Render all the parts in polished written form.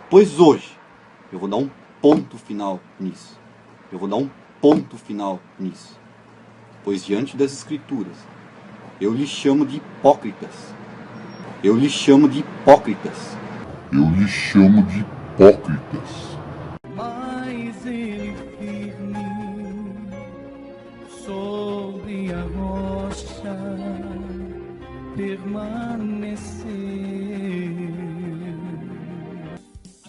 Pois hoje eu vou dar um ponto final nisso. Eu vou dar um ponto final nisso. Pois diante das Escrituras, eu lhes chamo de hipócritas. Eu lhes chamo de hipócritas. Eu lhes chamo de hipócritas. Mas ele firme sobre a rocha permaneceu.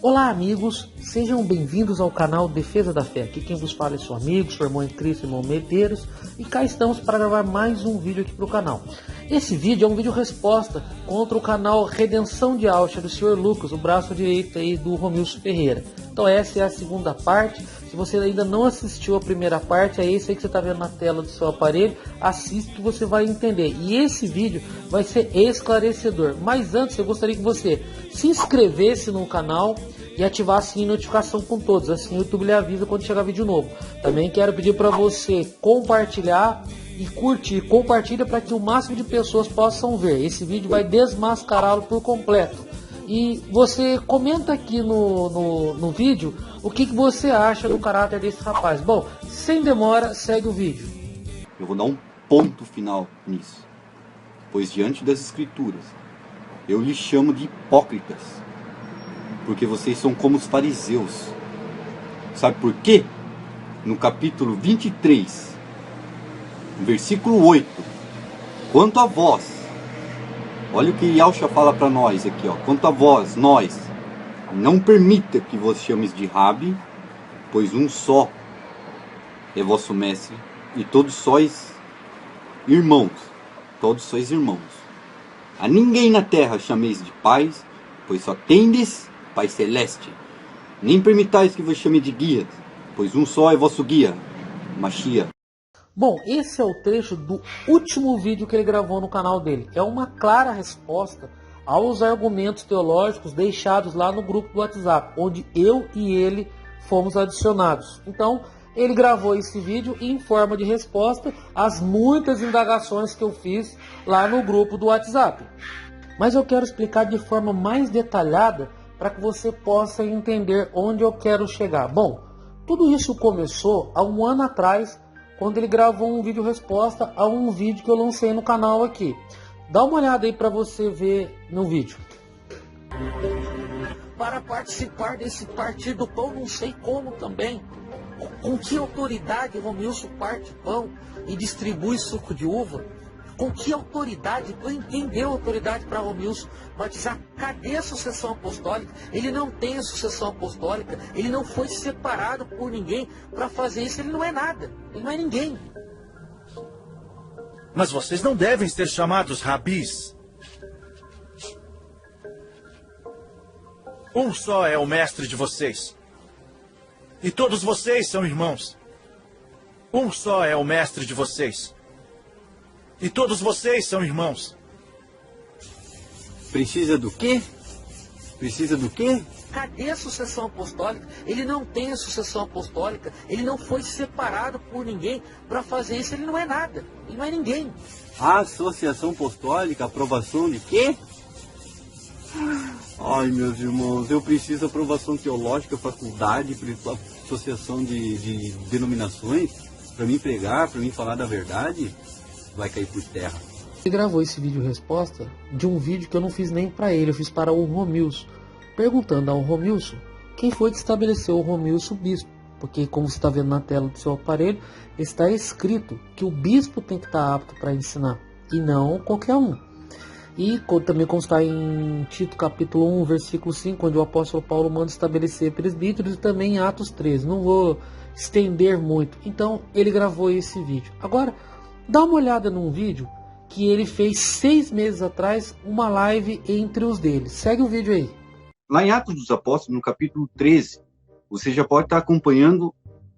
Olá amigos, sejam bem-vindos ao canal Defesa da Fé. Aqui quem vos fala é seu amigo, seu irmão em Cristo, irmão Medeiros, e cá estamos para gravar mais um vídeo aqui para o canal. Esse vídeo é um vídeo resposta contra o canal Redenção de Auschwitz do Sr. Lucas, o braço direito aí do Romilson Ferreira. Então essa é a segunda parte. Se você ainda não assistiu a primeira parte, é esse aí que você está vendo na tela do seu aparelho, assiste que você vai entender. E esse vídeo vai ser esclarecedor. Mas antes eu gostaria que você se inscrevesse no canal e ativasse a notificação com todos. Assim o YouTube lhe avisa quando chegar vídeo novo. Também quero pedir para você compartilhar e curtir. Compartilha para que o máximo de pessoas possam ver. Esse vídeo vai desmascará-lo por completo. E você comenta aqui no vídeo o que você acha do caráter desse rapaz. Bom, sem demora, segue o vídeo. Eu vou dar um ponto final nisso. Pois diante das Escrituras, eu lhes chamo de hipócritas. Porque vocês são como os fariseus. Sabe por quê? No capítulo 23, versículo 8. Quanto a vós, olha o que Yahshua fala para nós aqui, ó. Quanto a vós, nós, não permita que vos chames de Rabi, pois um só é vosso mestre, e todos sois irmãos. Todos sois irmãos. A ninguém na terra chameis de pais, pois só tendes Pai Celeste. Nem permitais que vos chame de guias, pois um só é vosso guia, Mashiach. Bom, esse é o trecho do último vídeo que ele gravou no canal dele. É uma clara resposta aos argumentos teológicos deixados lá no grupo do WhatsApp, onde eu e ele fomos adicionados. Então, ele gravou esse vídeo em forma de resposta às muitas indagações que eu fiz lá no grupo do WhatsApp. Mas eu quero explicar de forma mais detalhada para que você possa entender onde eu quero chegar. Bom, tudo isso começou há um ano atrás, quando ele gravou um vídeo resposta a um vídeo que eu lancei no canal aqui. Dá uma olhada aí para você ver no vídeo. Para participar desse partido pão, não sei como também. Com que autoridade Romilson parte pão e distribui suco de uva? Com que autoridade? Quem deu autoridade para Romilson batizar? Cadê a sucessão apostólica? Ele não tem a sucessão apostólica. Ele não foi separado por ninguém para fazer isso. Ele não é nada. Ele não é ninguém. Mas vocês não devem ser chamados rabis. Um só é o mestre de vocês. E todos vocês são irmãos. Um só é o mestre de vocês. E todos vocês são irmãos. Precisa do quê? Precisa do quê? Cadê a sucessão apostólica? Ele não tem a sucessão apostólica. Ele não foi separado por ninguém para fazer isso. Ele não é nada. Ele não é ninguém. A associação apostólica, aprovação de quê? Ai, meus irmãos, eu preciso de aprovação teológica, faculdade, associação de denominações, para mim pregar, para mim falar da verdade, vai cair por terra. Ele gravou esse vídeo resposta de um vídeo que eu não fiz nem para ele, eu fiz para o Romilson, perguntando ao Romilson quem foi que estabeleceu o Romilson bispo, porque como você está vendo na tela do seu aparelho, está escrito que o bispo tem que estar apto para ensinar, e não qualquer um. E também como está em Tito capítulo 1, versículo 5, onde o apóstolo Paulo manda estabelecer presbíteros, e também em Atos 13, não vou estender muito. Então ele gravou esse vídeo. Agora, dá uma olhada num vídeo que ele fez 6 meses atrás, uma live entre os deles. Segue o vídeo aí. Lá em Atos dos Apóstolos, no capítulo 13, você já pode estar acompanhando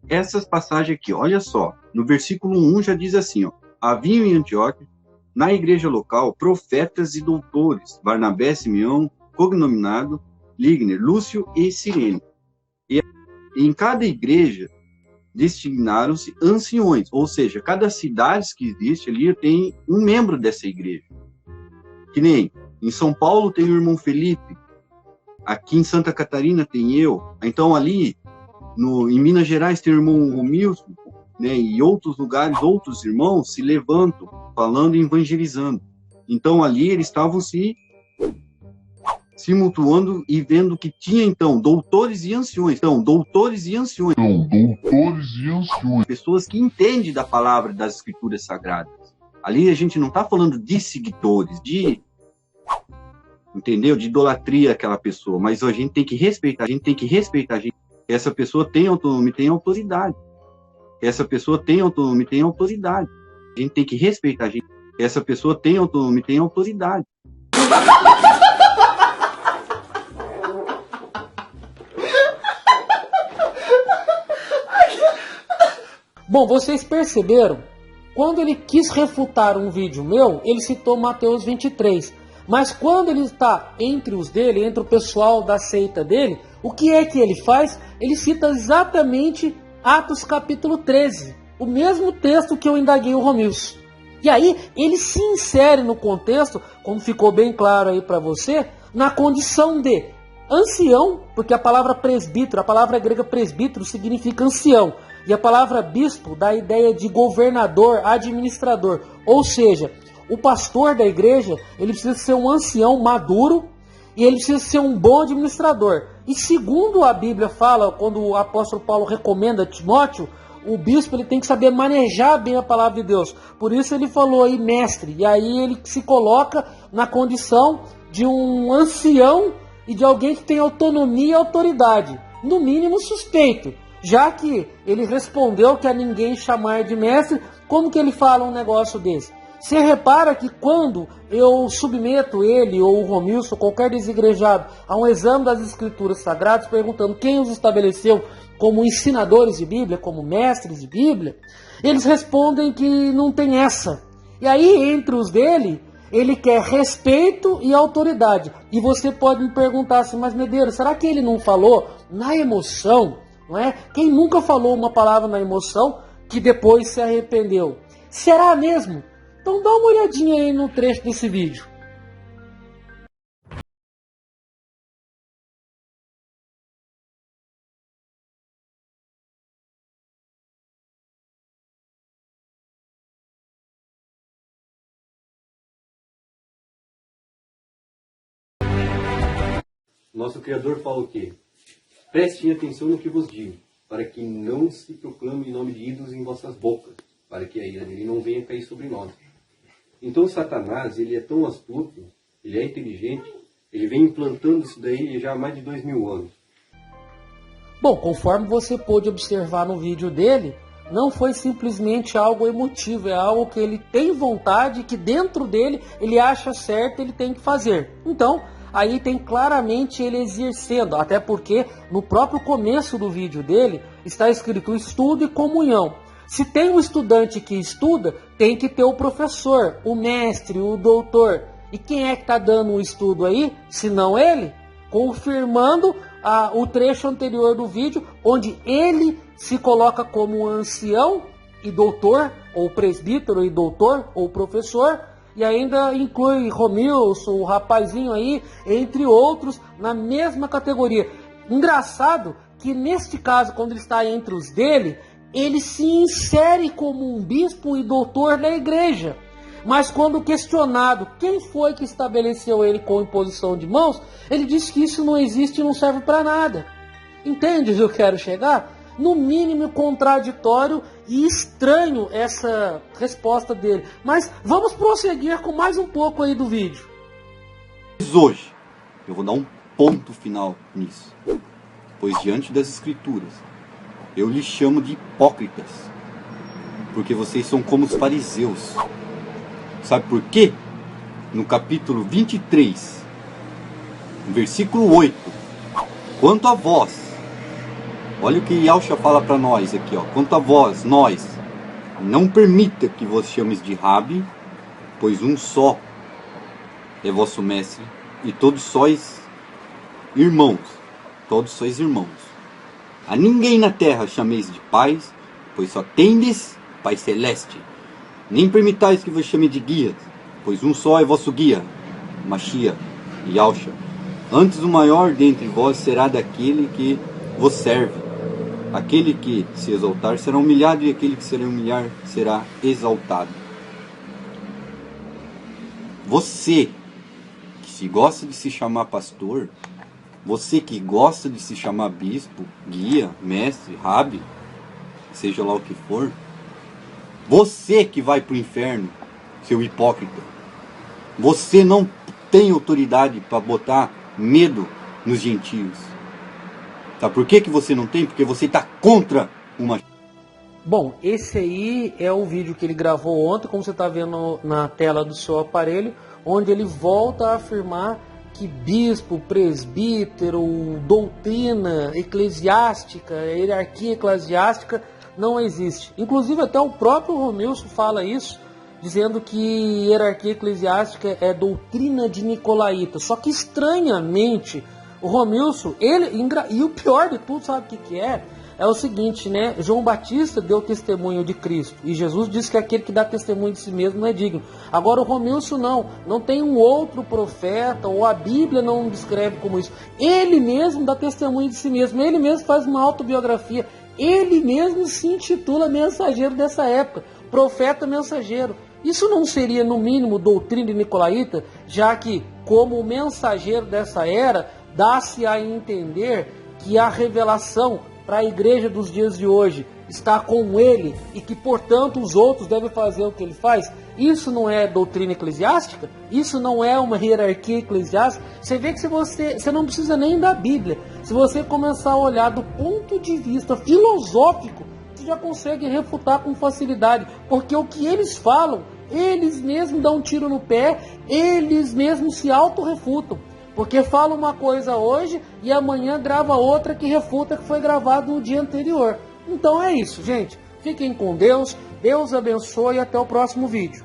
essas passagens aqui. Olha só, no versículo 1 já diz assim, ó: haviam em Antioquia, na igreja local, profetas e doutores, Barnabé, Simeão, cognominado Ligner, Lúcio e Cirene. E em cada igreja designaram-se anciões, ou seja, cada cidade que existe ali tem um membro dessa igreja. Que nem em São Paulo tem o irmão Felipe, aqui em Santa Catarina tem eu, então ali em Minas Gerais tem o irmão Romilson, né, e outros lugares, outros irmãos se levantam, falando e evangelizando. Então ali eles estavam se mutuando e vendo que tinha então doutores e anciões. Pessoas que entendem da palavra das escrituras sagradas. Ali a gente não está falando de seguidores, entendeu? De idolatria àquela pessoa, mas a gente tem que respeitar, essa pessoa tem autonomia e tem autoridade. Essa pessoa tem autonomia e tem autoridade. A gente tem que respeitar, essa pessoa tem autonomia e tem autoridade. Bom, vocês perceberam? Quando ele quis refutar um vídeo meu, ele citou Mateus 23. Mas quando ele está entre os dele, entre o pessoal da seita dele, o que é que ele faz? Ele cita exatamente Atos capítulo 13. O mesmo texto que eu indaguei o Romilson. E aí, ele se insere no contexto, como ficou bem claro aí para você, na condição de ancião, porque a palavra presbítero, a palavra grega presbítero significa ancião. E a palavra bispo dá a ideia de governador, administrador. Ou seja, o pastor da igreja, ele precisa ser um ancião maduro e ele precisa ser um bom administrador. E segundo a Bíblia fala, quando o apóstolo Paulo recomenda a Timóteo, o bispo ele tem que saber manejar bem a palavra de Deus. Por isso ele falou aí mestre. E aí ele se coloca na condição de um ancião e de alguém que tem autonomia e autoridade. No mínimo suspeito. Já que ele respondeu que a ninguém chamar de mestre, como que ele fala um negócio desse? Você repara que quando eu submeto ele ou o Romilson, qualquer desigrejado, a um exame das escrituras sagradas, perguntando quem os estabeleceu como ensinadores de Bíblia, como mestres de Bíblia, eles respondem que não tem essa. E aí, entre os dele, ele quer respeito e autoridade. E você pode me perguntar assim, mas Medeiros, será que ele não falou na emoção? Não é? Quem nunca falou uma palavra na emoção que depois se arrependeu? Será mesmo? Então dá uma olhadinha aí no trecho desse vídeo. Nosso Criador fala o quê? Prestem atenção no que vos digo, para que não se proclame em nome de ídolos em vossas bocas, para que a ira dele não venha cair sobre nós. Então Satanás, ele é tão astuto, ele é inteligente, ele vem implantando isso daí já há mais de 2000 anos. Bom, conforme você pôde observar no vídeo dele, não foi simplesmente algo emotivo, é algo que ele tem vontade, que dentro dele ele acha certo, ele tem que fazer. Então, aí tem claramente ele exercendo, até porque no próprio começo do vídeo dele está escrito estudo e comunhão. Se tem um estudante que estuda, tem que ter o professor, o mestre, o doutor. E quem é que está dando o estudo aí, se não ele? Confirmando o trecho anterior do vídeo, onde ele se coloca como ancião e doutor, ou presbítero e doutor, ou professor, e ainda inclui Romilson, o rapazinho aí, entre outros, na mesma categoria. Engraçado que neste caso, quando ele está entre os dele, ele se insere como um bispo e doutor da igreja. Mas quando questionado quem foi que estabeleceu ele com imposição de mãos, ele disse que isso não existe e não serve para nada. Entende onde eu quero chegar? No mínimo contraditório e estranho essa resposta dele. Mas vamos prosseguir com mais um pouco aí do vídeo. Hoje eu vou dar um ponto final nisso, pois diante das escrituras eu lhes chamo de hipócritas, porque vocês são como os fariseus. Sabe por quê? No capítulo 23, no versículo 8, quanto a vós, olha o que Yahshua fala para nós aqui, ó. Quanto a vós, nós, não permita que vos chames de Rabi, pois um só é vosso mestre, e todos sois irmãos. Todos sois irmãos. A ninguém na terra chameis de pais, pois só tendes Pai Celeste. Nem permitais que vos chame de guias, pois um só é vosso guia, Mashiach, Yahshua. Antes o maior dentre vós será daquele que vos serve. Aquele que se exaltar será humilhado, e aquele que se humilhar será exaltado. Você que se gosta de se chamar pastor, você que gosta de se chamar bispo, guia, mestre, rabi, seja lá o que for, você que vai para o inferno, seu hipócrita, você não tem autoridade para botar medo nos gentios. Sabe por que você não tem? Porque você está contra uma... Bom, esse aí é o vídeo que ele gravou ontem, como você está vendo na tela do seu aparelho, onde ele volta a afirmar que bispo, presbítero, doutrina eclesiástica, hierarquia eclesiástica não existe. Inclusive até o próprio Romilson fala isso, dizendo que hierarquia eclesiástica é doutrina de Nicolaíta. Só que estranhamente o Romilson, e o pior de tudo, sabe o que é? É o seguinte, né? João Batista deu testemunho de Cristo e Jesus disse que aquele que dá testemunho de si mesmo não é digno. Agora o Romilson não tem um outro profeta, ou a Bíblia não descreve como isso. Ele mesmo dá testemunho de si mesmo, ele mesmo faz uma autobiografia, ele mesmo se intitula mensageiro dessa época, profeta mensageiro. Isso não seria no mínimo doutrina nicolaíta, já que como mensageiro dessa era, dá-se a entender que a revelação para a igreja dos dias de hoje está com ele e que, portanto, os outros devem fazer o que ele faz? Isso não é doutrina eclesiástica? Isso não é uma hierarquia eclesiástica? Você vê que você não precisa nem da Bíblia. Se você começar a olhar do ponto de vista filosófico, você já consegue refutar com facilidade, porque o que eles falam, eles mesmos dão um tiro no pé, eles mesmos se autorrefutam. Porque fala uma coisa hoje e amanhã grava outra que refuta que foi gravado no dia anterior. Então é isso, gente. Fiquem com Deus, Deus abençoe e até o próximo vídeo.